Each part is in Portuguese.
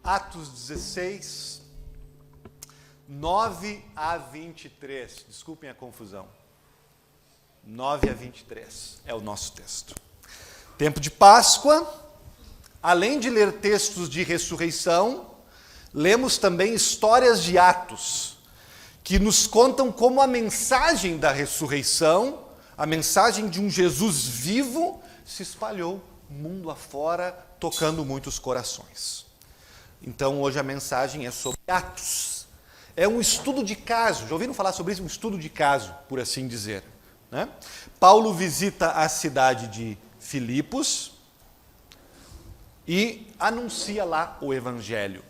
Atos 16, 9 a 23. Desculpem a confusão. 9 a 23 é o nosso texto. Tempo de Páscoa. Além de ler textos de ressurreição, lemos também histórias de Atos, que nos contam como a mensagem da ressurreição, a mensagem de um Jesus vivo, se espalhou mundo afora, tocando muitos corações. Então, hoje a mensagem é sobre Atos. É um estudo de caso. Já ouviram falar sobre isso? Um estudo de caso, por assim dizer, né? Paulo visita a cidade de Filipos e anuncia lá o evangelho.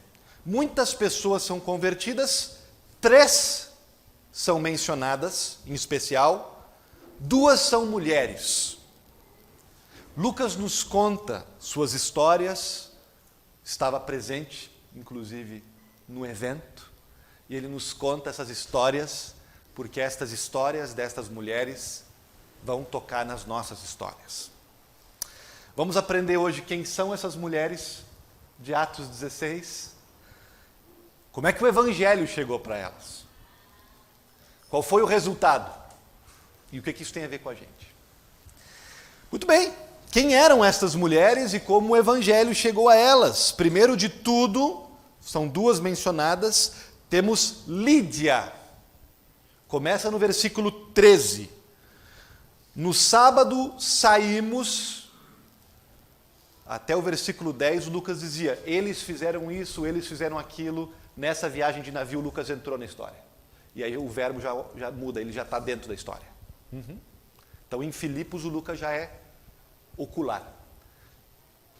Muitas pessoas são convertidas, 3 são mencionadas em especial, 2 são mulheres. Lucas nos conta suas histórias, estava presente, inclusive, no evento, e ele nos conta essas histórias, porque estas histórias destas mulheres vão tocar nas nossas histórias. Vamos aprender hoje quem são essas mulheres de Atos 16, como é que o evangelho chegou para elas, qual foi o resultado e o que isso tem a ver com a gente. Muito bem. Quem eram estas mulheres e como o evangelho chegou a elas? Primeiro de tudo, são 2 mencionadas, temos Lídia. Começa no versículo 13. No sábado saímos, até o versículo 10, o Lucas dizia, eles fizeram isso, eles fizeram aquilo, nessa viagem de navio Lucas entrou na história. E aí o verbo já muda, ele já está dentro da história. Então em Filipos o Lucas já é ocular.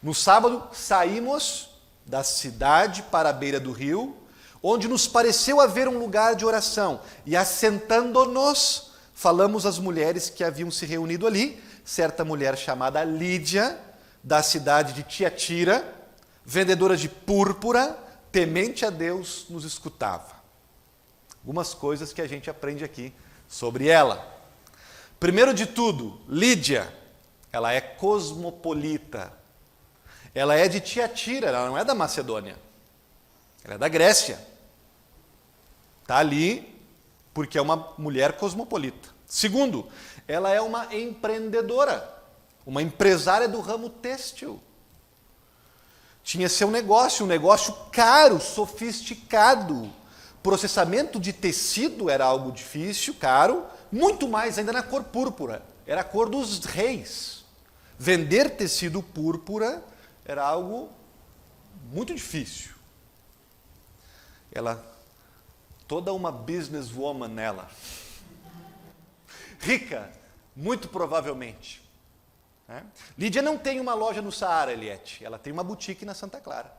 No sábado, saímos da cidade para a beira do rio, onde nos pareceu haver um lugar de oração, e assentando-nos, falamos às mulheres que haviam se reunido ali, certa mulher chamada Lídia, da cidade de Tiatira, vendedora de púrpura, temente a Deus, nos escutava. Algumas coisas que a gente aprende aqui sobre ela. Primeiro de tudo, Lídia, ela é cosmopolita. Ela é de Tiatira, ela não é da Macedônia. Ela é da Grécia. Está ali porque é uma mulher cosmopolita. Segundo, ela é uma empreendedora, uma empresária do ramo têxtil. Tinha seu negócio, um negócio caro, sofisticado. Processamento de tecido era algo difícil, caro, muito mais ainda na cor púrpura. Era a cor dos reis. Vender tecido púrpura era algo muito difícil. Ela, toda uma businesswoman ela. Rica, muito provavelmente. Lídia não tem uma loja no Saara, Eliette. Ela tem uma boutique na Santa Clara.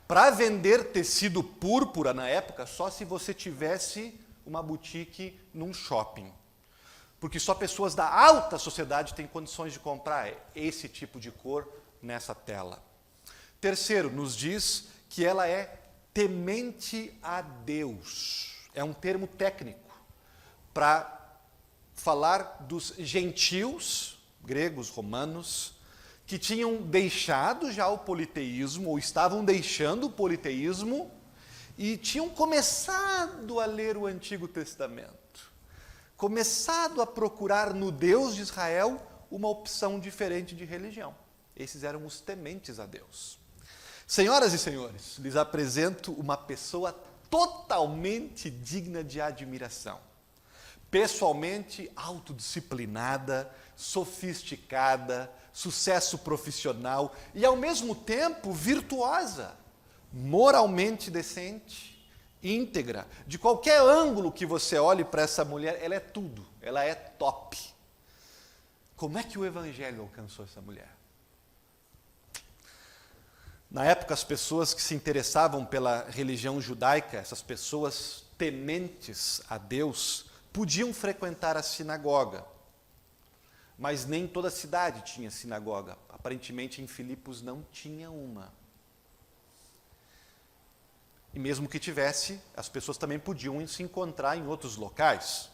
Para vender tecido púrpura na época, só se você tivesse uma boutique num shopping. Porque só pessoas da alta sociedade têm condições de comprar esse tipo de cor nessa tela. Terceiro, nos diz que ela é temente a Deus. É um termo técnico para falar dos gentios, gregos, romanos, que tinham deixado já o politeísmo, ou estavam deixando o politeísmo, e tinham começado a ler o Antigo Testamento. Começado a procurar no Deus de Israel uma opção diferente de religião. Esses eram os tementes a Deus. Senhoras e senhores, lhes apresento uma pessoa totalmente digna de admiração. Pessoalmente autodisciplinada, sofisticada, sucesso profissional e, ao mesmo tempo, virtuosa, moralmente decente, íntegra. De qualquer ângulo que você olhe para essa mulher, ela é tudo, ela é top. Como é que o evangelho alcançou essa mulher? Na época, as pessoas que se interessavam pela religião judaica, essas pessoas tementes a Deus, podiam frequentar a sinagoga, mas nem toda a cidade tinha sinagoga. Aparentemente, em Filipos não tinha uma. E mesmo que tivesse, as pessoas também podiam se encontrar em outros locais.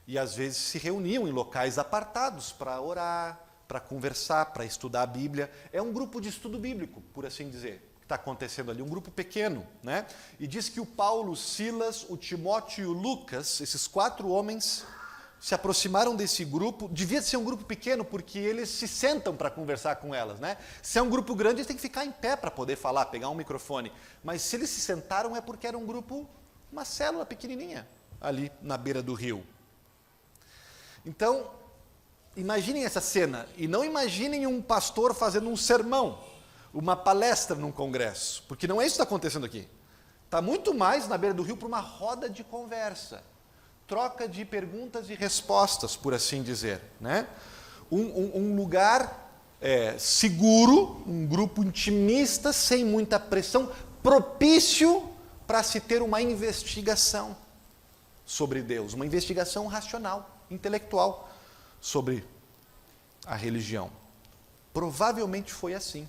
E às vezes se reuniam em locais apartados para orar, para conversar, para estudar a Bíblia. É um grupo de estudo bíblico, por assim dizer, que está acontecendo ali, um grupo pequeno, né? E diz que o Paulo, o Silas, o Timóteo e o Lucas, esses 4 homens, se aproximaram desse grupo. Devia ser um grupo pequeno, porque eles se sentam para conversar com elas, né? Se é um grupo grande, eles têm que ficar em pé para poder falar, pegar um microfone. Mas se eles se sentaram, é porque era um grupo, uma célula pequenininha, ali na beira do rio. Então, imaginem essa cena, e não imaginem um pastor fazendo um sermão, uma palestra num congresso, porque não é isso que está acontecendo aqui. Está muito mais na beira do rio para uma roda de conversa, troca de perguntas e respostas, por assim dizer, né? Um lugar seguro, um grupo intimista, sem muita pressão, propício para se ter uma investigação sobre Deus, uma investigação racional, intelectual, sobre a religião. Provavelmente foi assim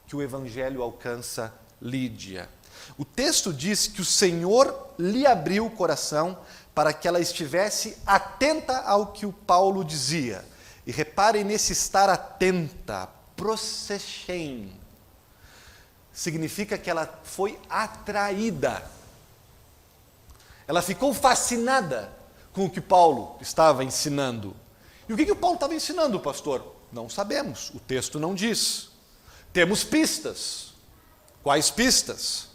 que o evangelho alcança Lídia. O texto diz que o Senhor lhe abriu o coração para que ela estivesse atenta ao que o Paulo dizia. E reparem nesse estar atenta, prosechem. Significa que ela foi atraída. Ela ficou fascinada com o que Paulo estava ensinando. E o que o Paulo estava ensinando, pastor? Não sabemos, o texto não diz. Temos pistas. Quais pistas?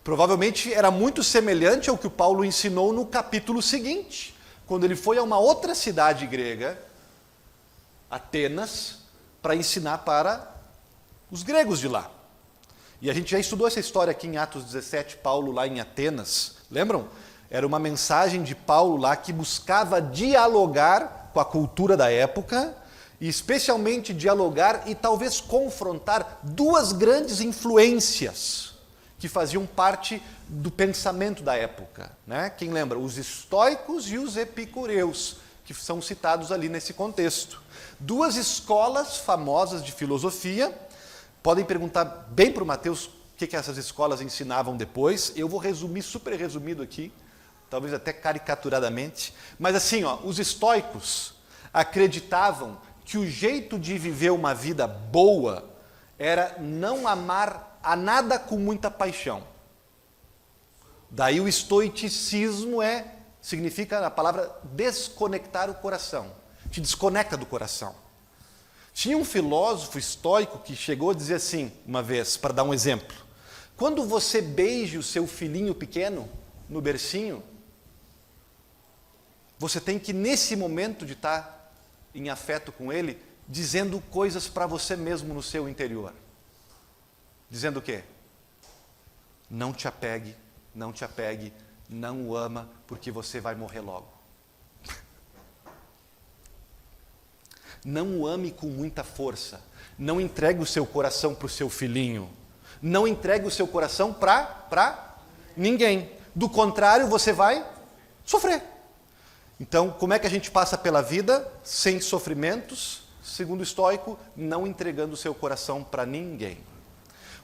Provavelmente era muito semelhante ao que o Paulo ensinou no capítulo seguinte, quando ele foi a uma outra cidade grega, Atenas, para ensinar para os gregos de lá. E a gente já estudou essa história aqui em Atos 17, Paulo lá em Atenas, lembram? Era uma mensagem de Paulo lá que buscava dialogar com a cultura da época, e especialmente dialogar e talvez confrontar 2 grandes influências que faziam parte do pensamento da época, né? Quem lembra? Os estoicos e os epicureus, que são citados ali nesse contexto. 2 escolas famosas de filosofia. Podem perguntar bem para o Mateus o que essas escolas ensinavam depois. Eu vou resumir, super resumido aqui, talvez até caricaturadamente. Mas assim, os estoicos acreditavam que o jeito de viver uma vida boa era não amar a nada com muita paixão. Daí o estoicismo significa a palavra desconectar o coração. Te desconecta do coração. Tinha um filósofo estoico que chegou a dizer assim, uma vez, para dar um exemplo. Quando você beija o seu filhinho pequeno no bercinho, você tem que, nesse momento de estar em afeto com ele, dizendo coisas para você mesmo no seu interior. Dizendo o quê? Não te apegue, não te apegue, não o ama, porque você vai morrer logo. Não o ame com muita força. Não entregue o seu coração para o seu filhinho. Não entregue o seu coração para ninguém. Do contrário, você vai sofrer. Então, como é que a gente passa pela vida sem sofrimentos? Segundo o estoico, não entregando o seu coração para ninguém.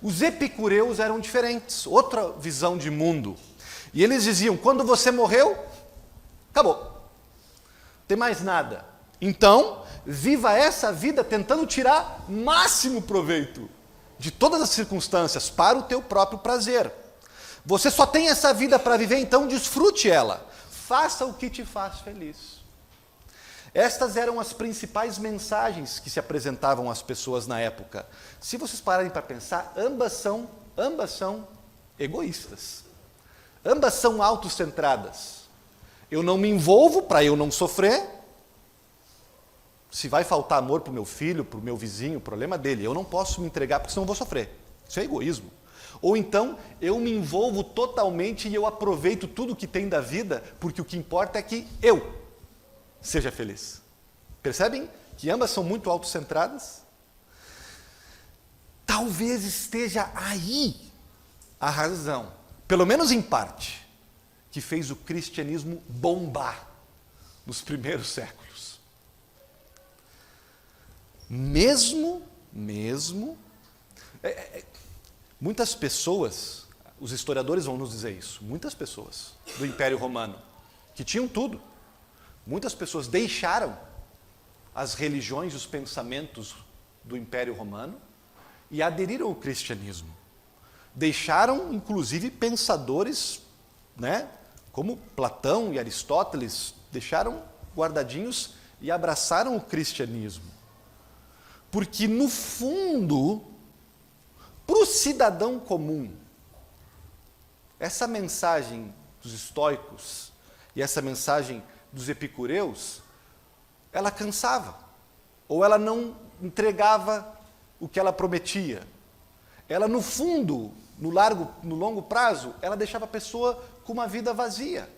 Os epicureus eram diferentes, outra visão de mundo. E eles diziam, quando você morreu, acabou. Não tem mais nada. Então, viva essa vida tentando tirar máximo proveito de todas as circunstâncias para o teu próprio prazer. Você só tem essa vida para viver, então desfrute ela. Faça o que te faz feliz. Estas eram as principais mensagens que se apresentavam às pessoas na época. Se vocês pararem para pensar, ambas são egoístas. Ambas são autocentradas. Eu não me envolvo para eu não sofrer. Se vai faltar amor para o meu filho, para o meu vizinho, o problema dele. Eu não posso me entregar porque senão eu vou sofrer. Isso é egoísmo. Ou então, eu me envolvo totalmente e eu aproveito tudo que tem da vida, porque o que importa é que eu seja feliz. Percebem que ambas são muito autocentradas? Talvez esteja aí a razão, pelo menos em parte, que fez o cristianismo bombar nos primeiros séculos. Muitas pessoas, os historiadores vão nos dizer isso, muitas pessoas do Império Romano, que tinham tudo, muitas pessoas deixaram as religiões e os pensamentos do Império Romano e aderiram ao cristianismo. Deixaram, inclusive, pensadores, né, como Platão e Aristóteles, deixaram guardadinhos e abraçaram o cristianismo. Porque, no fundo, para o cidadão comum, essa mensagem dos estoicos e essa mensagem dos epicureus, ela cansava, ou ela não entregava o que ela prometia. Ela, no fundo, no longo prazo, ela deixava a pessoa com uma vida vazia,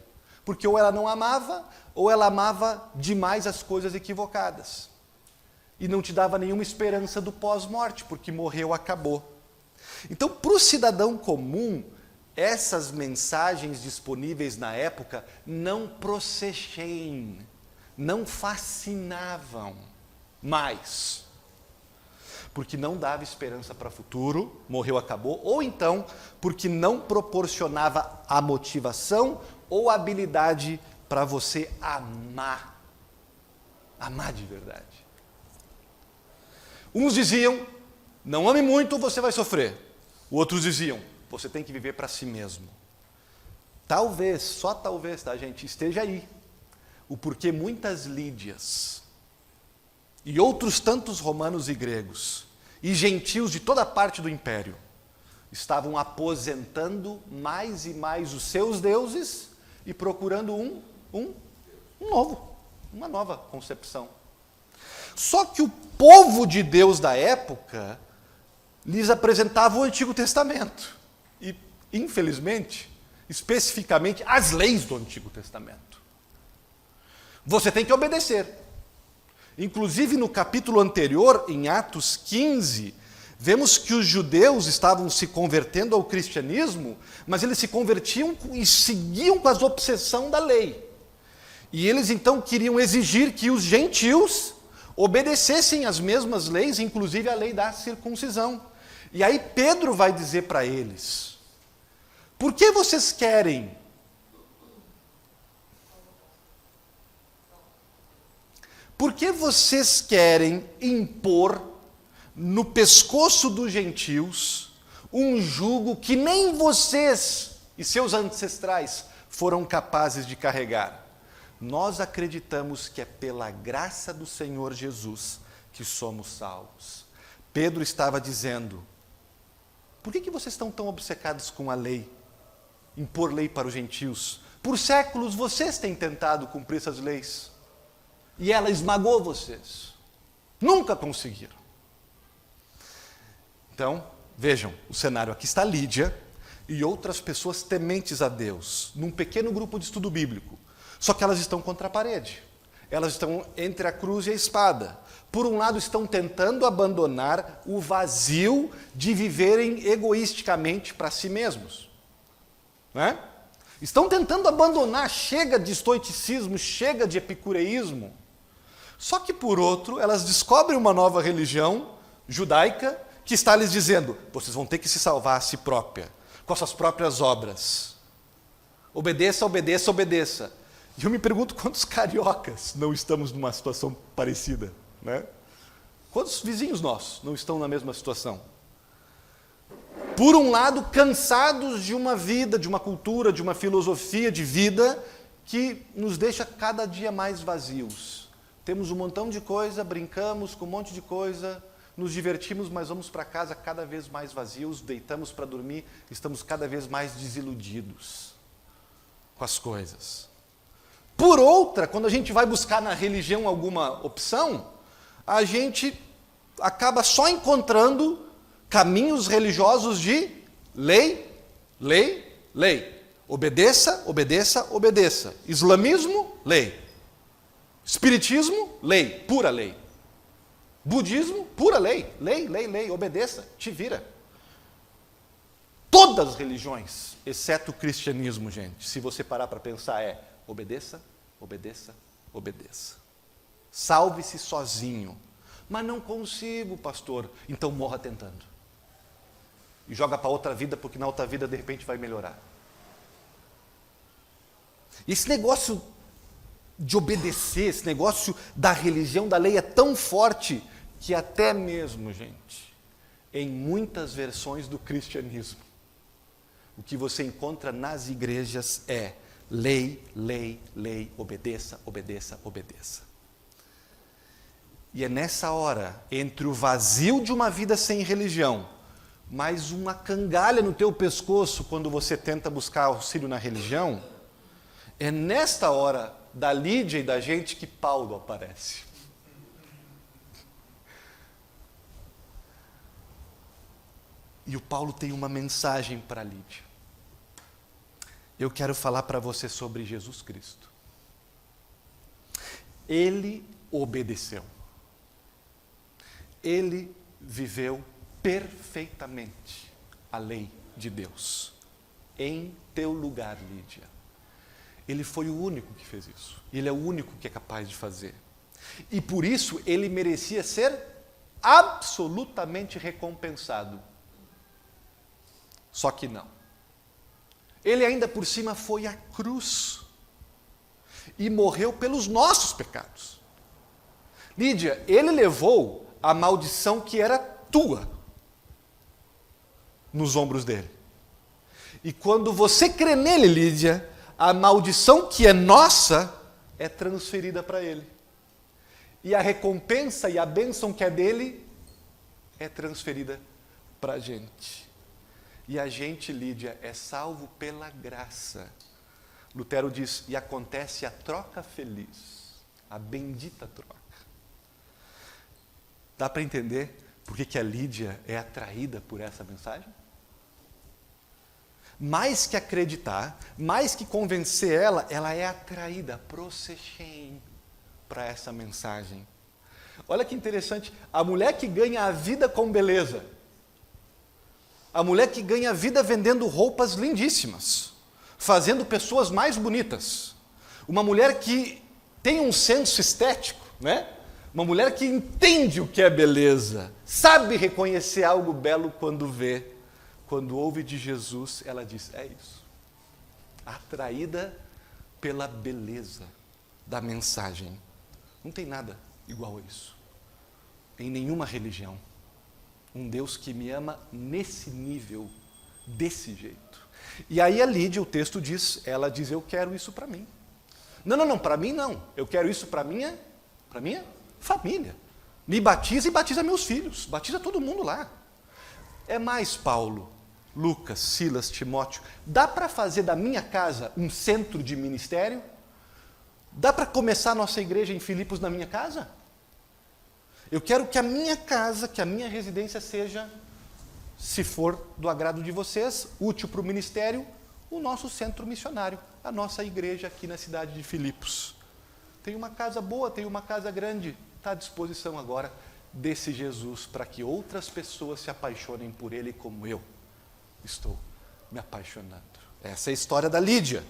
porque ou ela não amava, ou ela amava demais as coisas equivocadas. E não te dava nenhuma esperança do pós-morte, porque morreu, acabou. Então, para o cidadão comum, essas mensagens disponíveis na época não processem, não fascinavam mais, porque não dava esperança para o futuro, morreu, acabou, ou então porque não proporcionava a motivação ou a habilidade para você amar de verdade. Uns diziam, não ame muito, você vai sofrer. Outros diziam, você tem que viver para si mesmo. Talvez, só talvez, tá, gente, esteja aí o porquê muitas Lídias e outros tantos romanos e gregos e gentios de toda parte do império estavam aposentando mais e mais os seus deuses e procurando uma nova concepção. Só que o povo de Deus da época lhes apresentava o Antigo Testamento. E, infelizmente, especificamente, as leis do Antigo Testamento. Você tem que obedecer. Inclusive, no capítulo anterior, em Atos 15, vemos que os judeus estavam se convertendo ao cristianismo, mas eles se convertiam e seguiam com as obsessões da lei. E eles, então, queriam exigir que os gentios obedecessem às mesmas leis, inclusive a lei da circuncisão. E aí Pedro vai dizer para eles, por que vocês querem impor no pescoço dos gentios um jugo que nem vocês e seus ancestrais foram capazes de carregar? Nós acreditamos que é pela graça do Senhor Jesus que somos salvos. Pedro estava dizendo, por que vocês estão tão obcecados com a lei? Impor lei para os gentios? Por séculos vocês têm tentado cumprir essas leis. E ela esmagou vocês. Nunca conseguiram. Então, vejam, o cenário aqui está Lídia e outras pessoas tementes a Deus, num pequeno grupo de estudo bíblico. Só que elas estão contra a parede. Elas estão entre a cruz e a espada. Por um lado, estão tentando abandonar o vazio de viverem egoisticamente para si mesmos. Não é? Estão tentando abandonar, chega de estoicismo, chega de epicureísmo. Só que, por outro, elas descobrem uma nova religião judaica que está lhes dizendo, vocês vão ter que se salvar a si própria, com as suas próprias obras. Obedeça, obedeça, obedeça. E eu me pergunto quantos cariocas não estamos numa situação parecida, né? Quantos vizinhos nossos não estão na mesma situação? Por um lado, cansados de uma vida, de uma cultura, de uma filosofia de vida que nos deixa cada dia mais vazios. Temos um montão de coisa, brincamos com um monte de coisa, nos divertimos, mas vamos para casa cada vez mais vazios, deitamos para dormir, estamos cada vez mais desiludidos com as coisas. Por outra, quando a gente vai buscar na religião alguma opção, a gente acaba só encontrando caminhos religiosos de lei, lei, lei. Obedeça, obedeça, obedeça. Islamismo, lei. Espiritismo, lei, pura lei. Budismo, pura lei. Lei, lei, lei, obedeça, te vira. Todas as religiões, exceto o cristianismo, gente, se você parar para pensar, é obedeça, obedeça, obedeça. Salve-se sozinho. Mas não consigo, pastor. Então morra tentando. E joga para outra vida, porque na outra vida de repente vai melhorar. E esse negócio de obedecer, esse negócio da religião, da lei é tão forte que até mesmo, gente, em muitas versões do cristianismo, o que você encontra nas igrejas é lei, lei, lei, obedeça, obedeça, obedeça. E é nessa hora, entre o vazio de uma vida sem religião, mais uma cangalha no teu pescoço quando você tenta buscar auxílio na religião, é nesta hora da Lídia e da gente que Paulo aparece. E o Paulo tem uma mensagem para Lídia. Eu quero falar para você sobre Jesus Cristo. Ele obedeceu. Ele viveu perfeitamente a lei de Deus. Em teu lugar, Lídia. Ele foi o único que fez isso. Ele é o único que é capaz de fazer. E por isso ele merecia ser absolutamente recompensado. Só que não. Ele ainda por cima foi à cruz e morreu pelos nossos pecados. Lídia, ele levou a maldição que era tua nos ombros dele. E quando você crê nele, Lídia, a maldição que é nossa é transferida para ele. E a recompensa e a bênção que é dele é transferida para a gente. E a gente, Lídia, é salvo pela graça. Lutero diz, e acontece a troca feliz, a bendita troca. Dá para entender por que a Lídia é atraída por essa mensagem? Mais que acreditar, mais que convencer ela, ela é atraída, prosechem, para essa mensagem. Olha que interessante, a mulher que ganha a vida com beleza, a mulher que ganha a vida vendendo roupas lindíssimas, fazendo pessoas mais bonitas, uma mulher que tem um senso estético, né? Uma mulher que entende o que é beleza, sabe reconhecer algo belo quando vê. Quando ouve de Jesus, ela diz, é isso. Atraída pela beleza da mensagem. Não tem nada igual a isso. Em nenhuma religião. Um Deus que me ama nesse nível, desse jeito. E aí a Lídia, o texto diz, ela diz, eu quero isso para mim. Não, para mim não. Eu quero isso para minha família. Me batiza e batiza meus filhos. Batiza todo mundo lá. É mais, Paulo, Lucas, Silas, Timóteo, dá para fazer da minha casa um centro de ministério? Dá para começar a nossa igreja em Filipos na minha casa? Eu quero que a minha casa, que a minha residência seja, se for do agrado de vocês, útil para o ministério, o nosso centro missionário, a nossa igreja aqui na cidade de Filipos. Tem uma casa boa, tem uma casa grande, está à disposição agora desse Jesus, para que outras pessoas se apaixonem por ele como eu estou me apaixonando. Essa é a história da Lídia.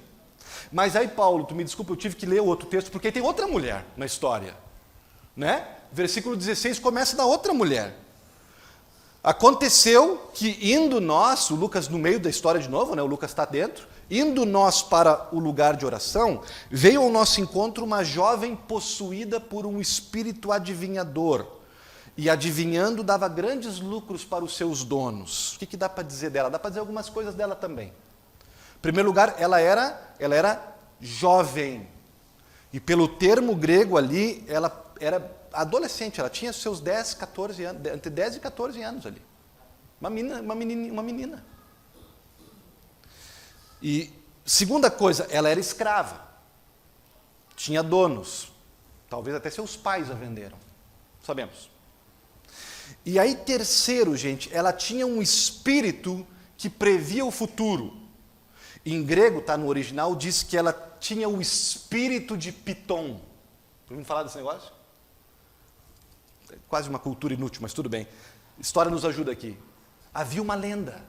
Mas aí, Paulo, tu me desculpa, eu tive que ler o outro texto, porque tem outra mulher na história. Né? Versículo 16 começa da outra mulher. Aconteceu que indo nós, o Lucas no meio da história de novo, né? O Lucas está dentro, indo nós para o lugar de oração, veio ao nosso encontro uma jovem possuída por um espírito adivinhador, e adivinhando dava grandes lucros para os seus donos. O que dá para dizer dela? Dá para dizer algumas coisas dela também. Em primeiro lugar, ela era jovem, e pelo termo grego ali, ela era adolescente, ela tinha seus 10, 14 anos, entre 10 e 14 anos ali. Uma menina. E segunda coisa, ela era escrava. Tinha donos. Talvez até seus pais a venderam. Sabemos. E aí terceiro, gente, ela tinha um espírito que previa o futuro. Em grego, está no original, diz que ela tinha o espírito de Piton. Vamos falar desse negócio? É quase uma cultura inútil, mas tudo bem. História nos ajuda aqui. Havia uma lenda,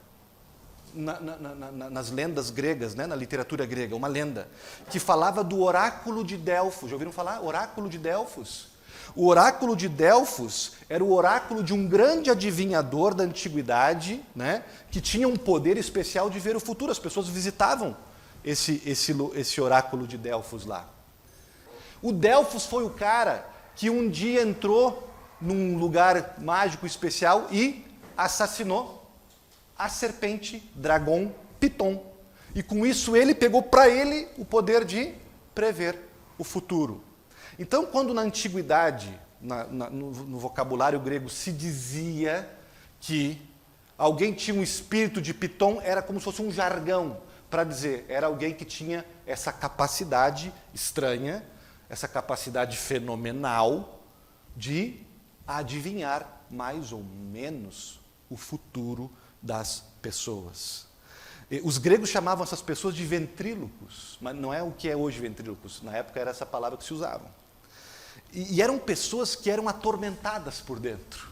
nas lendas gregas, né, na literatura grega, uma lenda, que falava do oráculo de Delfos. Já ouviram falar? Oráculo de Delfos. O oráculo de Delfos era o oráculo de um grande adivinhador da antiguidade, né, que tinha um poder especial de ver o futuro. As pessoas visitavam esse oráculo de Delfos lá. O Delfos foi o cara que um dia entrou num lugar mágico especial e assassinou a serpente, dragão, Piton. E com isso ele pegou para ele o poder de prever o futuro. Então, quando na antiguidade, no vocabulário grego, se dizia que alguém tinha um espírito de Piton, era como se fosse um jargão para dizer, era alguém que tinha essa capacidade estranha, essa capacidade fenomenal de adivinhar mais ou menos o futuro das pessoas. Os gregos chamavam essas pessoas de ventrílocos, mas não é o que é hoje ventrílocos, na época era essa palavra que se usava. E eram pessoas que eram atormentadas por dentro.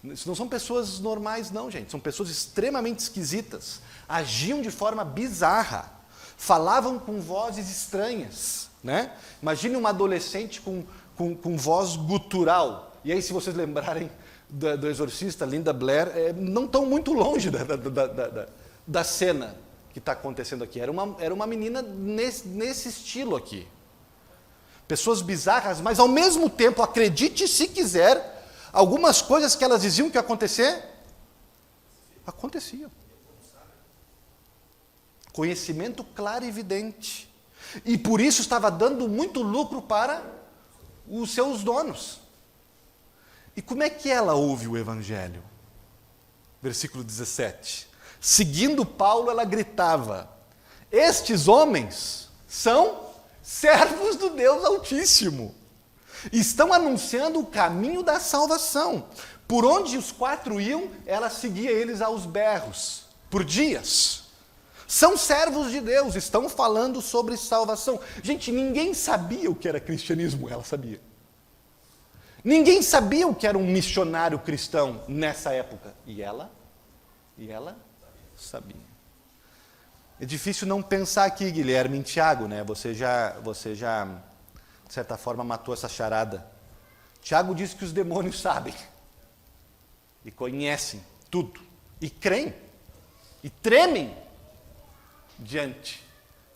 Isso não são pessoas normais não, gente, são pessoas extremamente esquisitas, agiam de forma bizarra, falavam com vozes estranhas, né? Imagine uma adolescente com voz gutural, e aí se vocês lembrarem do Exorcista, Linda Blair, não estão muito longe da cena que está acontecendo aqui. Era uma menina nesse estilo aqui. Pessoas bizarras, mas ao mesmo tempo, acredite se quiser, algumas coisas que elas diziam que ia acontecer, aconteciam. Conhecimento claro e evidente. E por isso estava dando muito lucro para os seus donos. E como é que ela ouve o Evangelho? Versículo 17. Seguindo Paulo, ela gritava, estes homens são servos do Deus Altíssimo. Estão anunciando o caminho da salvação. Por onde os quatro iam, ela seguia eles aos berros, por dias. São servos de Deus, estão falando sobre salvação. Gente, ninguém sabia o que era cristianismo, ela sabia. Ninguém sabia o que era um missionário cristão nessa época. E ela sabia. É difícil não pensar aqui, Guilherme, em Tiago, né? Você já, de certa forma, matou essa charada. Tiago diz que os demônios sabem, e conhecem tudo, e creem, e tremem diante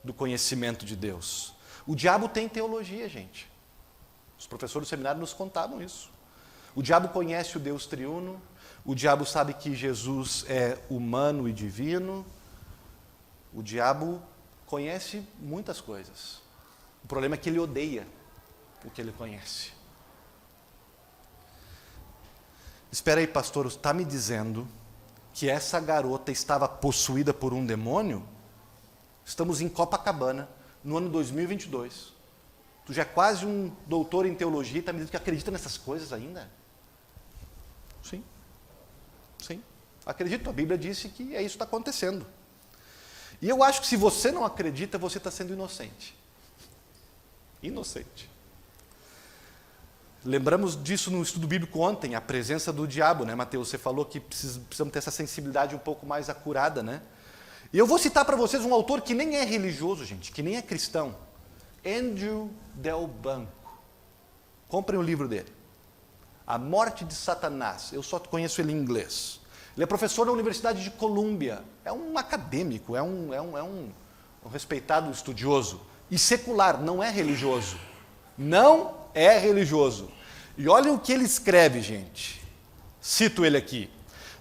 do conhecimento de Deus. O diabo tem teologia, gente. Os professores do seminário nos contavam isso. O diabo conhece o Deus triuno, o diabo sabe que Jesus é humano e divino, o diabo conhece muitas coisas. O problema é que ele odeia o que ele conhece. Espera aí, pastor, está me dizendo que essa garota estava possuída por um demônio? Estamos em Copacabana, no ano 2022. Tu já é quase um doutor em teologia e está me dizendo que acredita nessas coisas ainda? Sim. Sim. Acredito, a Bíblia disse que isso está acontecendo. E eu acho que se você não acredita, você está sendo inocente. Inocente. Lembramos disso no estudo bíblico ontem, a presença do diabo, né, Mateus? Você falou que precisamos ter essa sensibilidade um pouco mais acurada, né? E eu vou citar para vocês um autor que nem é religioso, gente, que nem é cristão. Andrew Del Banco. Comprem o livro dele. A Morte de Satanás. Eu só conheço ele em inglês. Ele é professor na Universidade de Colômbia. É um acadêmico, é um respeitado estudioso. E secular, não é religioso. Não é religioso. E olha o que ele escreve, gente. Cito ele aqui.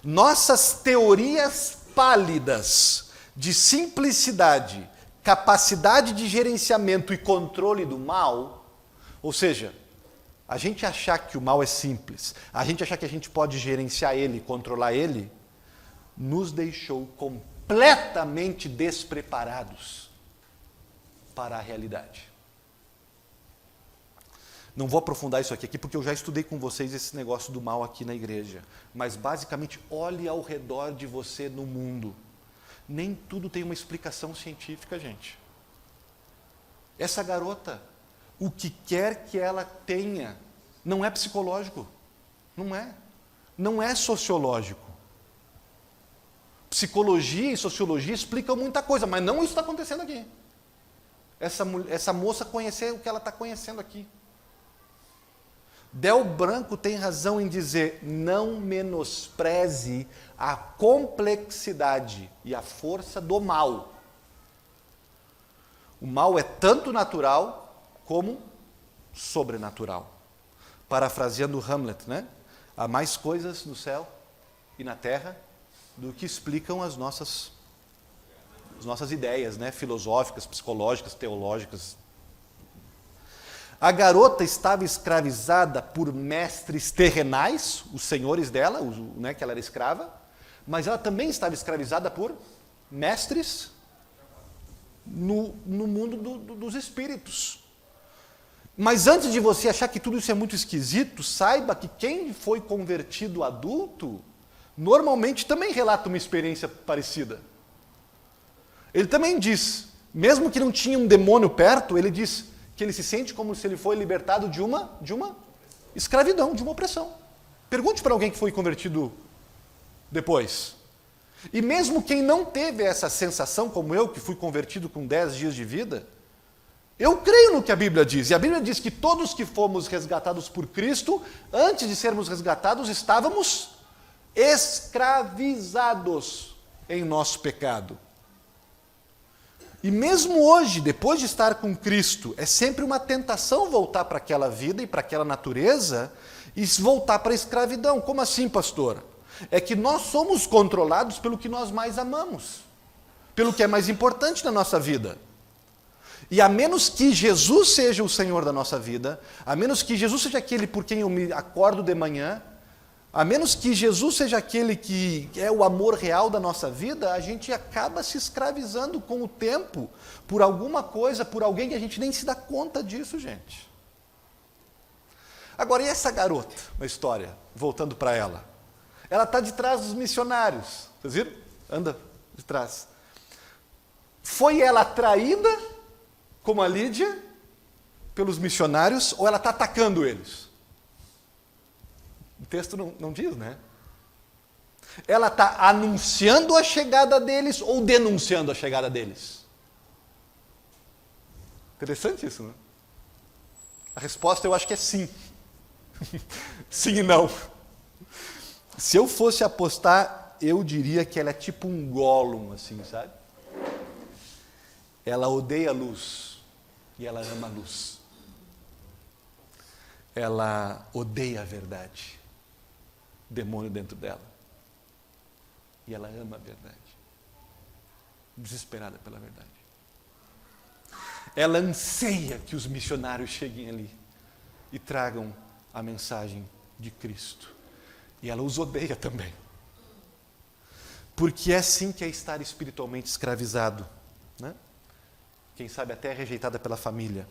Nossas teorias pálidas de simplicidade, capacidade de gerenciamento e controle do mal, ou seja, a gente achar que o mal é simples, a gente achar que a gente pode gerenciar ele, controlar ele, nos deixou completamente despreparados para a realidade. Não vou aprofundar isso aqui porque eu já estudei com vocês esse negócio do mal aqui na igreja. Mas basicamente, olhe ao redor de você no mundo. Nem tudo tem uma explicação científica, gente. Essa garota, o que quer que ela tenha, não é psicológico. Não é. Não é sociológico. Psicologia e sociologia explicam muita coisa, mas não isso está acontecendo aqui. Essa moça conhecer o que ela está conhecendo aqui. Del Branco tem razão em dizer, não menospreze a complexidade e a força do mal. O mal é tanto natural como sobrenatural. Parafraseando Hamlet, né? Há mais coisas no céu e na terra do que explicam as nossas ideias, né? Filosóficas, psicológicas, teológicas. A garota estava escravizada por mestres terrenais, os senhores dela, né, que ela era escrava, mas ela também estava escravizada por mestres no mundo dos espíritos. Mas antes de você achar que tudo isso é muito esquisito, saiba que quem foi convertido adulto, normalmente também relata uma experiência parecida. Ele também diz, mesmo que não tinha um demônio perto, ele diz que ele se sente como se ele foi libertado de uma escravidão, de uma opressão. Pergunte para alguém que foi convertido depois. E mesmo quem não teve essa sensação, como eu, que fui convertido com 10 dias de vida, eu creio no que a Bíblia diz. E a Bíblia diz que todos que fomos resgatados por Cristo, antes de sermos resgatados, estávamos escravizados em nosso pecado. E mesmo hoje, depois de estar com Cristo, é sempre uma tentação voltar para aquela vida e para aquela natureza e voltar para a escravidão. Como assim, pastor? É que nós somos controlados pelo que nós mais amamos, pelo que é mais importante na nossa vida. E a menos que Jesus seja o Senhor da nossa vida, a menos que Jesus seja aquele por quem eu me acordo de manhã, a menos que Jesus seja aquele que é o amor real da nossa vida, a gente acaba se escravizando com o tempo por alguma coisa, por alguém que a gente nem se dá conta disso, gente. Agora, e essa garota na história? Voltando para ela. Ela está de trás dos missionários. Vocês viram? Anda de trás. Foi ela atraída, como a Lídia, pelos missionários, ou ela está atacando eles? O texto não diz, né? Ela está anunciando a chegada deles ou denunciando a chegada deles? Interessante isso, né? A resposta eu acho que é sim. Sim e não. Se eu fosse apostar, eu diria que ela é tipo um Gollum, assim, sabe? Ela odeia a luz e ela ama a luz. Ela odeia a verdade. Demônio dentro dela. E ela ama a verdade. Desesperada pela verdade. Ela anseia que os missionários cheguem ali e tragam a mensagem de Cristo. E ela os odeia também. Porque é assim que é estar espiritualmente escravizado, né? Quem sabe até rejeitada pela família.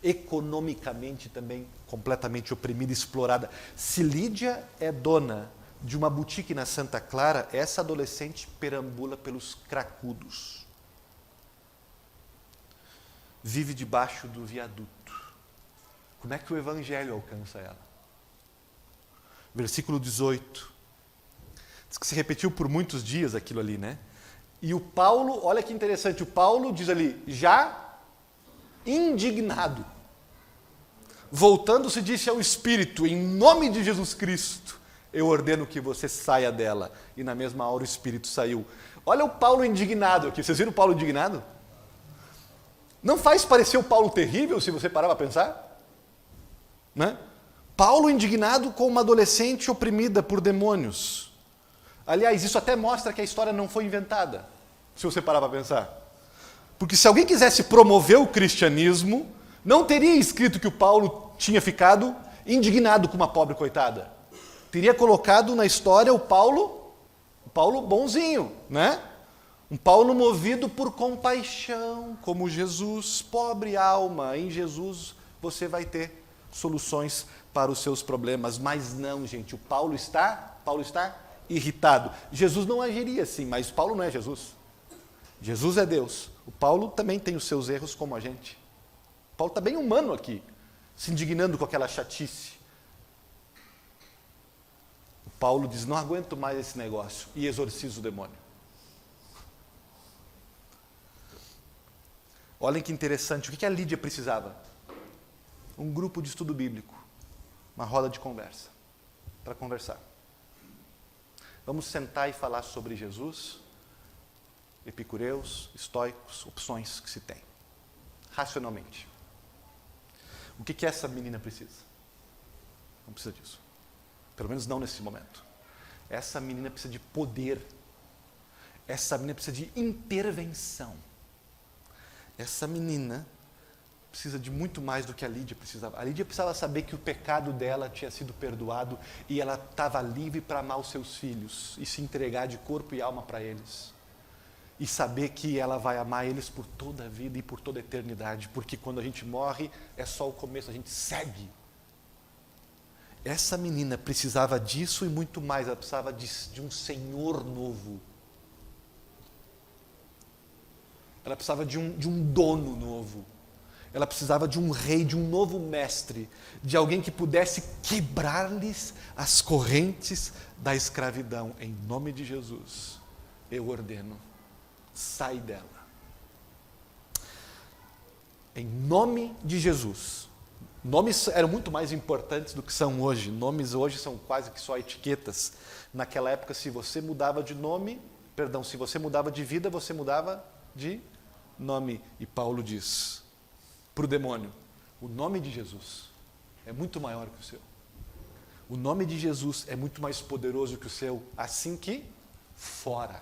Economicamente também completamente oprimida, explorada. Se Lídia é dona de uma boutique na Santa Clara, essa adolescente perambula pelos cracudos. Vive debaixo do viaduto. Como é que o Evangelho alcança ela? Versículo 18. Diz que se repetiu por muitos dias aquilo ali, né? E o Paulo, olha que interessante, o Paulo diz ali, já indignado. Voltando-se, disse ao Espírito, em nome de Jesus Cristo, eu ordeno que você saia dela. E na mesma hora o Espírito saiu. Olha o Paulo indignado aqui. Vocês viram o Paulo indignado? Não faz parecer o Paulo terrível, se você parar para pensar? Né? Paulo indignado com uma adolescente oprimida por demônios. Aliás, isso até mostra que a história não foi inventada, se você parar para pensar. Porque se alguém quisesse promover o cristianismo, não teria escrito que o Paulo tinha ficado indignado com uma pobre coitada. Teria colocado na história o Paulo bonzinho, né? Um Paulo movido por compaixão, como Jesus, pobre alma, em Jesus você vai ter soluções para os seus problemas. Mas não, gente, o Paulo está irritado. Jesus não agiria assim, mas Paulo não é Jesus. Jesus é Deus. O Paulo também tem os seus erros como a gente. Paulo está bem humano aqui, se indignando com aquela chatice. O Paulo diz, não aguento mais esse negócio, e exorciza o demônio. Olhem que interessante, o que a Lídia precisava? Um grupo de estudo bíblico, uma roda de conversa, para conversar. Vamos sentar e falar sobre Jesus, epicureus, estoicos, opções que se tem, racionalmente. O que essa menina precisa? Não precisa disso. Pelo menos não nesse momento. Essa menina precisa de poder. Essa menina precisa de intervenção. Essa menina precisa de muito mais do que a Lídia precisava. A Lídia precisava saber que o pecado dela tinha sido perdoado e ela estava livre para amar os seus filhos e se entregar de corpo e alma para eles. E saber que ela vai amar eles por toda a vida e por toda a eternidade, porque quando a gente morre é só o começo, a gente segue. Essa menina precisava disso e muito mais, ela precisava de um Senhor novo. Ela precisava de um dono novo. Ela precisava de um rei, de um novo mestre, de alguém que pudesse quebrar-lhes as correntes da escravidão. Em nome de Jesus, eu ordeno, sai dela. Em nome de Jesus. Nomes eram muito mais importantes do que são hoje. Nomes hoje são quase que só etiquetas. Naquela época, se você mudava de nome, se você mudava de vida, você mudava de nome. E Paulo diz para o demônio, o nome de Jesus é muito maior que o seu. O nome de Jesus é muito mais poderoso que o seu. Assim que, fora,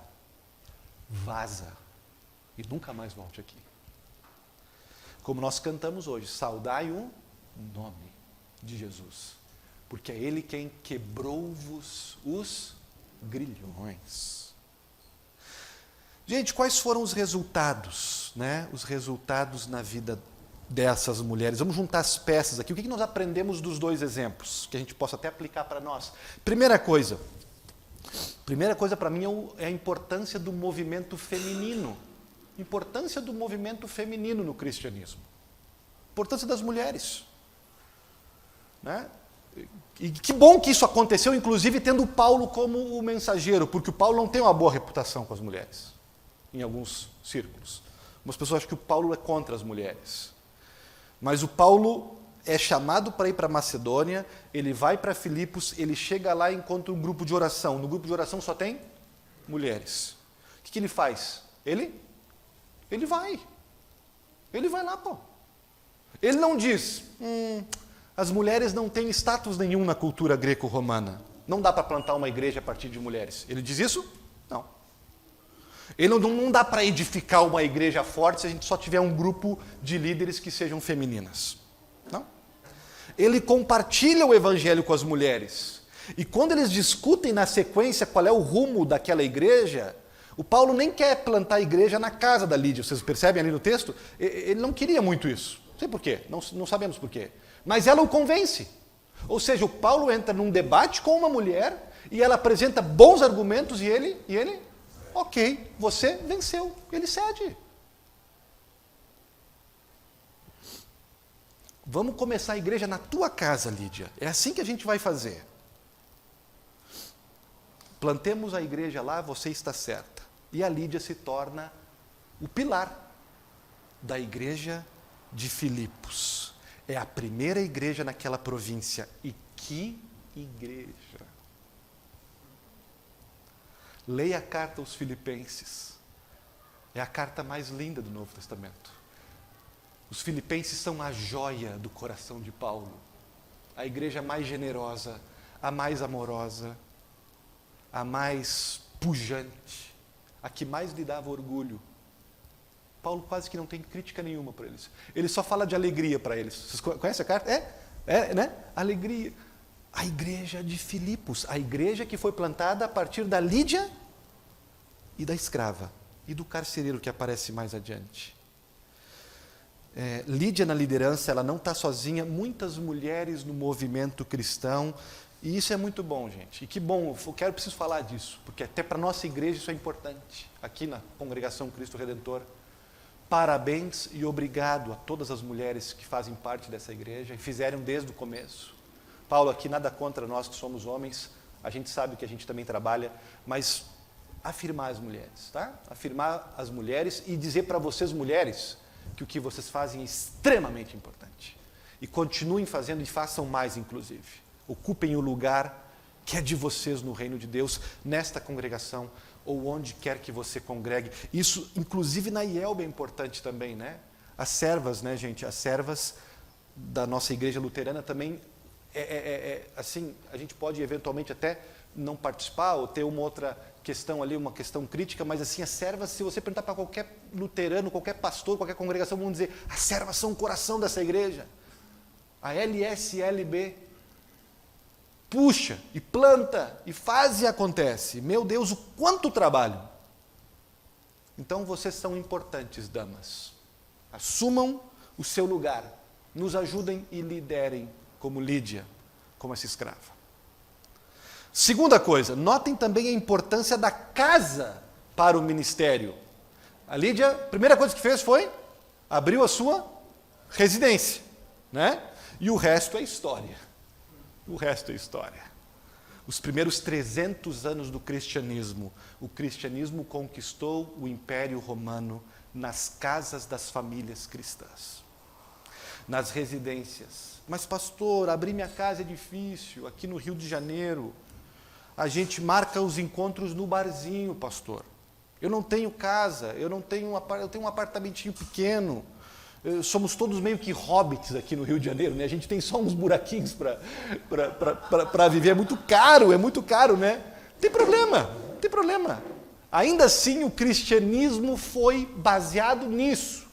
vaza e nunca mais volte aqui. Como nós cantamos hoje, saudai o nome de Jesus, porque é Ele quem quebrou-vos os grilhões. Gente, quais foram os resultados, né? Os resultados na vida dessas mulheres. Vamos juntar as peças aqui. O que nós aprendemos dos dois exemplos, que a gente possa até aplicar para nós? Primeira coisa para mim é a importância do movimento feminino. Importância do movimento feminino no cristianismo. Importância das mulheres. Né? E que bom que isso aconteceu, inclusive tendo Paulo como o mensageiro, porque o Paulo não tem uma boa reputação com as mulheres, em alguns círculos. Algumas pessoas acham que o Paulo é contra as mulheres. Mas o Paulo é chamado para ir para Macedônia, ele vai para Filipos, ele chega lá e encontra um grupo de oração. No grupo de oração só tem mulheres. O que ele faz? Ele vai. Ele vai lá, pô. Ele não diz, as mulheres não têm status nenhum na cultura greco-romana. Não dá para plantar uma igreja a partir de mulheres. Ele diz isso? Não. Ele não dá para edificar uma igreja forte se a gente só tiver um grupo de líderes que sejam femininas. Não. Ele compartilha o evangelho com as mulheres. E quando eles discutem na sequência qual é o rumo daquela igreja, o Paulo nem quer plantar a igreja na casa da Lídia. Vocês percebem ali no texto? Ele não queria muito isso. Não sei por quê, não sabemos por quê. Mas ela o convence. Ou seja, o Paulo entra num debate com uma mulher e ela apresenta bons argumentos e ele, ok, você venceu. Ele cede. Vamos começar a igreja na tua casa, Lídia. É assim que a gente vai fazer. Plantemos a igreja lá, você está certa. E a Lídia se torna o pilar da igreja de Filipos. É a primeira igreja naquela província. E que igreja! Leia a carta aos Filipenses. É a carta mais linda do Novo Testamento. Os filipenses são a joia do coração de Paulo. A igreja mais generosa, a mais amorosa, a mais pujante, a que mais lhe dava orgulho. Paulo quase que não tem crítica nenhuma para eles. Ele só fala de alegria para eles. Vocês conhecem a carta? Né? Alegria. A igreja de Filipos, a igreja que foi plantada a partir da Lídia e da escrava, e do carcereiro que aparece mais adiante. Lídia na liderança, ela não está sozinha, muitas mulheres no movimento cristão, e isso é muito bom, gente. E que bom, preciso falar disso, porque até para a nossa igreja isso é importante, aqui na Congregação Cristo Redentor. Parabéns e obrigado a todas as mulheres que fazem parte dessa igreja e fizeram desde o começo. Paulo, aqui nada contra nós que somos homens, a gente sabe que a gente também trabalha, mas afirmar as mulheres, tá? Afirmar as mulheres e dizer para vocês, mulheres, que o que vocês fazem é extremamente importante. E continuem fazendo e façam mais, inclusive. Ocupem o lugar que é de vocês no reino de Deus, nesta congregação, ou onde quer que você congregue. Isso, inclusive, na IELB é importante também, né? As servas, né, gente? As servas da nossa igreja luterana também assim, a gente pode eventualmente até não participar ou ter uma outra questão ali, uma questão crítica, mas assim, as servas, se você perguntar para qualquer luterano, qualquer pastor, qualquer congregação, vão dizer, as servas são o coração dessa igreja. A LSLB puxa e planta e faz e acontece. Meu Deus, o quanto trabalho! Então vocês são importantes, damas. Assumam o seu lugar, nos ajudem e liderem como Lídia, como essa escrava. Segunda coisa, notem também a importância da casa para o ministério. A Lídia, a primeira coisa que fez foi, abriu a sua residência, né? E o resto é história. O resto é história. Os primeiros 300 anos do cristianismo, o cristianismo conquistou o Império Romano nas casas das famílias cristãs, nas residências. Mas pastor, abrir minha casa é difícil, aqui no Rio de Janeiro. A gente marca os encontros no barzinho, pastor. Eu não tenho casa, eu tenho um apartamentinho pequeno. Somos todos meio que hobbits aqui no Rio de Janeiro, né? A gente tem só uns buraquinhos para viver. É muito caro, né? Não tem problema. Ainda assim, o cristianismo foi baseado nisso.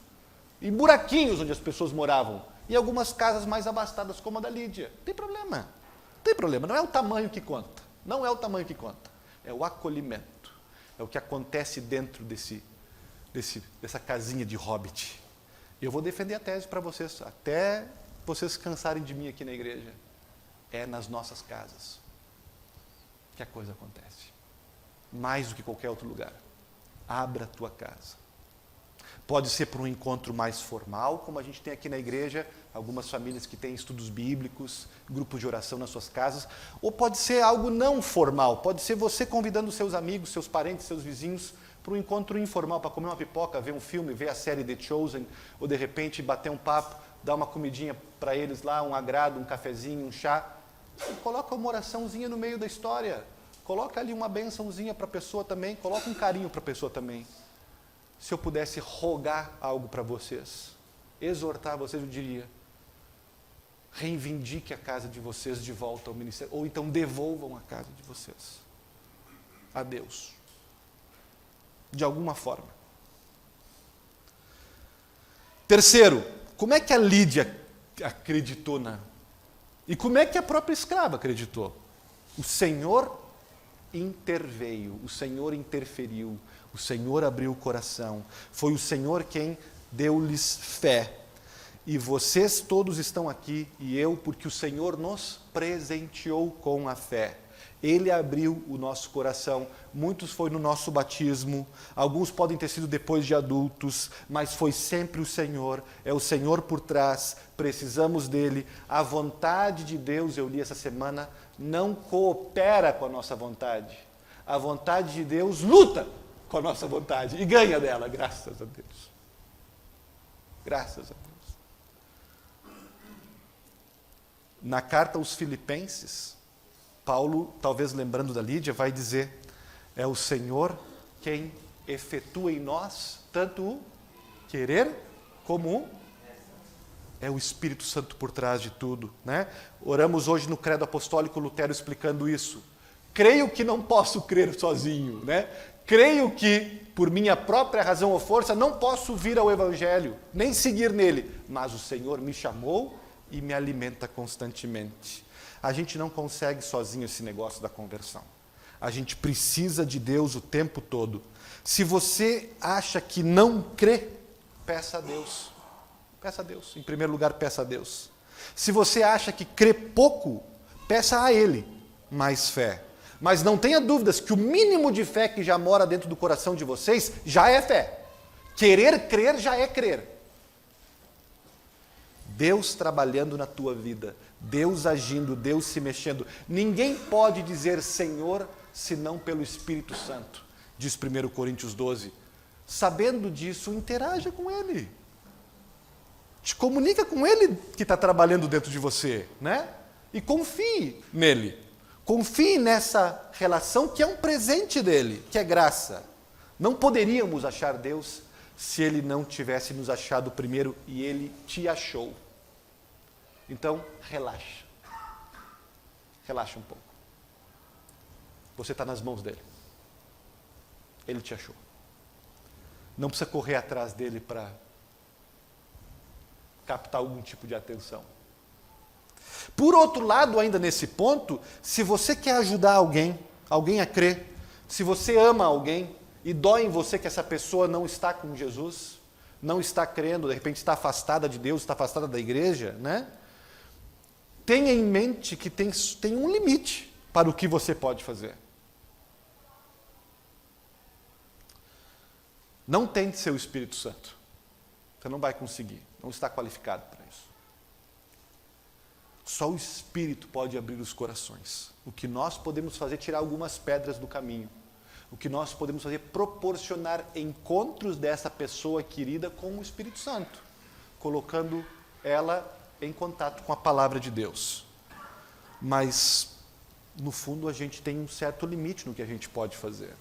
Em buraquinhos onde as pessoas moravam. E algumas casas mais abastadas, como a da Lídia. Não tem problema. Não é o tamanho que conta. É o acolhimento. É o que acontece dentro dessa casinha de hobbit. Eu vou defender a tese para vocês, até vocês cansarem de mim aqui na igreja. É nas nossas casas que a coisa acontece. Mais do que qualquer outro lugar. Abra a tua casa. Pode ser por um encontro mais formal, como a gente tem aqui na igreja, algumas famílias que têm estudos bíblicos, grupos de oração nas suas casas, ou pode ser algo não formal, pode ser você convidando seus amigos, seus parentes, seus vizinhos para um encontro informal, para comer uma pipoca, ver um filme, ver a série The Chosen, ou de repente bater um papo, dar uma comidinha para eles lá, um agrado, um cafezinho, um chá. E coloca uma oraçãozinha no meio da história, coloca ali uma bençãozinha para a pessoa também, coloca um carinho para a pessoa também. Se eu pudesse rogar algo para vocês, exortar vocês, eu diria, reivindique a casa de vocês de volta ao ministério, ou então devolvam a casa de vocês a Deus, de alguma forma. Terceiro, como é que a Lídia acreditou e como é que a própria escrava acreditou? O Senhor interveio, o Senhor interferiu, o Senhor abriu o coração, foi o Senhor quem deu-lhes fé. E vocês todos estão aqui, e eu, porque o Senhor nos presenteou com a fé. Ele abriu o nosso coração, muitos foi no nosso batismo, alguns podem ter sido depois de adultos, mas foi sempre o Senhor, é o Senhor por trás, precisamos dele. A vontade de Deus, eu li essa semana, não coopera com a nossa vontade. A vontade de Deus luta com a nossa vontade e ganha dela, graças a Deus. Graças a Deus. Na carta aos Filipenses, Paulo, talvez lembrando da Lídia, vai dizer, é o Senhor quem efetua em nós tanto o querer como o... É o Espírito Santo por trás de tudo, né? Oramos hoje no Credo Apostólico Lutero explicando isso. Creio que não posso crer sozinho, né? Creio que, por minha própria razão ou força, não posso vir ao Evangelho, nem seguir nele, mas o Senhor me chamou e me alimenta constantemente. A gente não consegue sozinho esse negócio da conversão. A gente precisa de Deus o tempo todo. Se você acha que não crê, peça a Deus. Peça a Deus. Em primeiro lugar, peça a Deus. Se você acha que crê pouco, peça a Ele mais fé. Mas não tenha dúvidas que o mínimo de fé que já mora dentro do coração de vocês já é fé. Querer crer já é crer. Deus trabalhando na tua vida, Deus agindo, Deus se mexendo. Ninguém pode dizer Senhor senão pelo Espírito Santo, diz 1 Coríntios 12. Sabendo disso, interaja com Ele. Te comunica com Ele que está trabalhando dentro de você, né? E confie nele. Confie nessa relação que é um presente dele, que é graça. Não poderíamos achar Deus se Ele não tivesse nos achado primeiro e Ele te achou. Então, relaxa. Relaxa um pouco. Você está nas mãos dele. Ele te achou. Não precisa correr atrás dele para captar algum tipo de atenção. Por outro lado, ainda nesse ponto, se você quer ajudar alguém a crer, se você ama alguém e dói em você que essa pessoa não está com Jesus, não está crendo, de repente está afastada de Deus, está afastada da igreja, né? Tenha em mente que tem um limite para o que você pode fazer. Não tente ser o Espírito Santo. Você não vai conseguir, não está qualificado para isso. Só o Espírito pode abrir os corações. O que nós podemos fazer é tirar algumas pedras do caminho. O que nós podemos fazer é proporcionar encontros dessa pessoa querida com o Espírito Santo, colocando ela em contato com a palavra de Deus. Mas, no fundo, a gente tem um certo limite no que a gente pode fazer.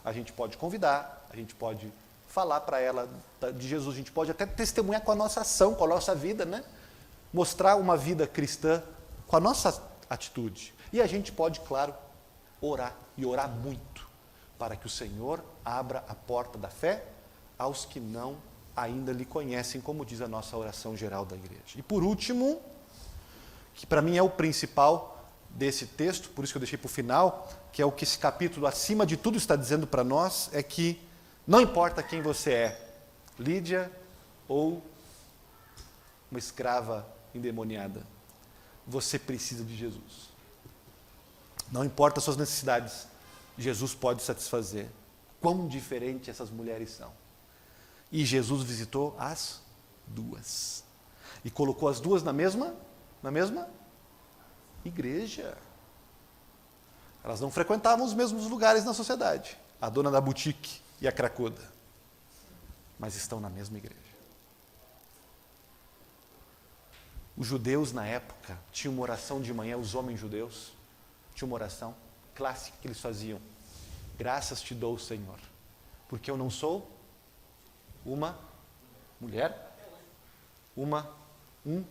A gente pode convidar, a gente pode falar para ela de Jesus, a gente pode até testemunhar com a nossa ação, com a nossa vida, né? Mostrar uma vida cristã com a nossa atitude. E a gente pode, claro, orar, e orar muito, para que o Senhor abra a porta da fé aos que não ainda lhe conhecem, como diz a nossa oração geral da igreja. E por último, que para mim é o principal desse texto, por isso que eu deixei para o final, que é o que esse capítulo, acima de tudo, está dizendo para nós, é que não importa quem você é, Lídia ou uma escrava endemoniada, você precisa de Jesus. Não importa as suas necessidades, Jesus pode satisfazer. Quão diferentes essas mulheres são. E Jesus visitou as duas. E colocou as duas na mesma igreja. Elas não frequentavam os mesmos lugares na sociedade. A dona da boutique e a cracuda. Mas estão na mesma igreja. Os judeus na época tinham uma oração de manhã, os homens judeus tinham uma oração clássica que eles faziam. Graças te dou, Senhor, porque eu não sou uma mulher, um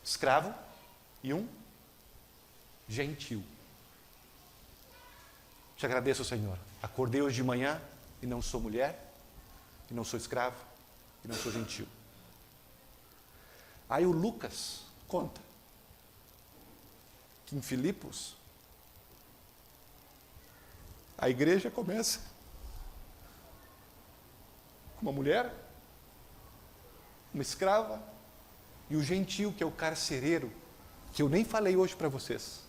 escravo e um gentil. Te agradeço, Senhor. Acordei hoje de manhã e não sou mulher, e não sou escravo, e não sou gentil. Aí o Lucas conta que em Filipos a igreja começa com uma mulher, uma escrava e o gentil, que é o carcereiro, que eu nem falei hoje para vocês.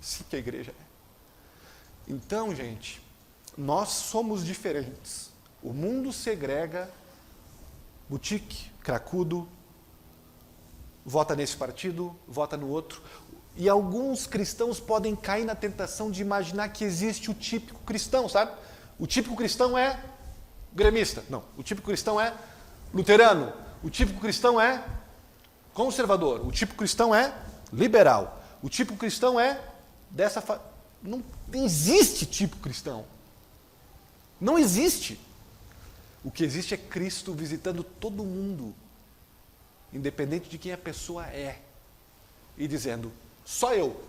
Sim, que a igreja é. Então, gente, nós somos diferentes. O mundo segrega, boutique, cracudo, vota nesse partido, vota no outro. E alguns cristãos podem cair na tentação de imaginar que existe o típico cristão, sabe? O típico cristão é gremista. Não, o típico cristão é luterano. O típico cristão é conservador. O típico cristão é liberal. O típico cristão é dessa... Não existe tipo cristão. Não existe. O que existe é Cristo visitando todo mundo, independente de quem a pessoa é, e dizendo, só eu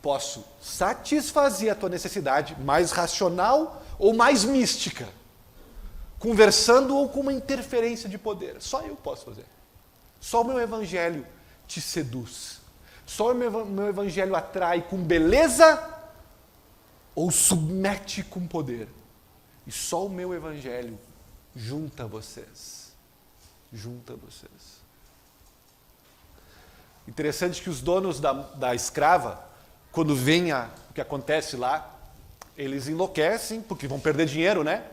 posso satisfazer a tua necessidade mais racional ou mais mística, conversando ou com uma interferência de poder. Só eu posso fazer. Só o meu evangelho te seduz. Só o meu evangelho atrai com beleza ou submete com poder. E só o meu evangelho junta vocês. Junta vocês. Interessante que os donos da escrava, quando veem o que acontece lá, eles enlouquecem, porque vão perder dinheiro, né?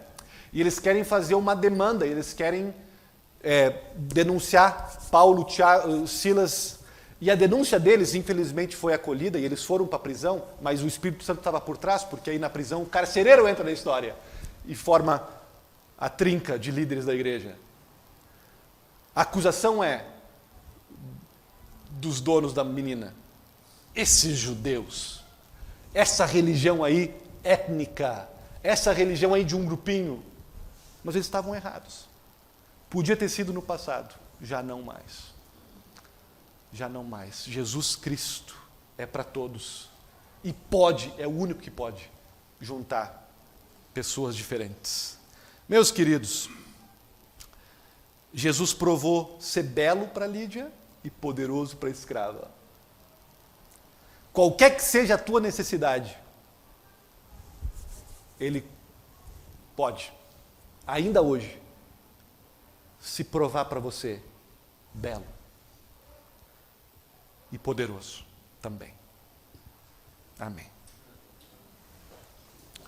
E eles querem fazer uma demanda, eles querem denunciar Paulo, Tiago, Silas. E a denúncia deles, infelizmente, foi acolhida e eles foram para a prisão, mas o Espírito Santo estava por trás, porque aí na prisão o carcereiro entra na história e forma a trinca de líderes da igreja. A acusação é dos donos da menina. Esses judeus, essa religião aí étnica, essa religião aí de um grupinho, mas eles estavam errados. Podia ter sido no passado, já não mais. já não mais. Jesus Cristo é para todos. E é o único que pode juntar pessoas diferentes. Meus queridos, Jesus provou ser belo para Lídia e poderoso para a escrava. Qualquer que seja a tua necessidade, Ele pode, ainda hoje, se provar para você belo e poderoso também. Amém.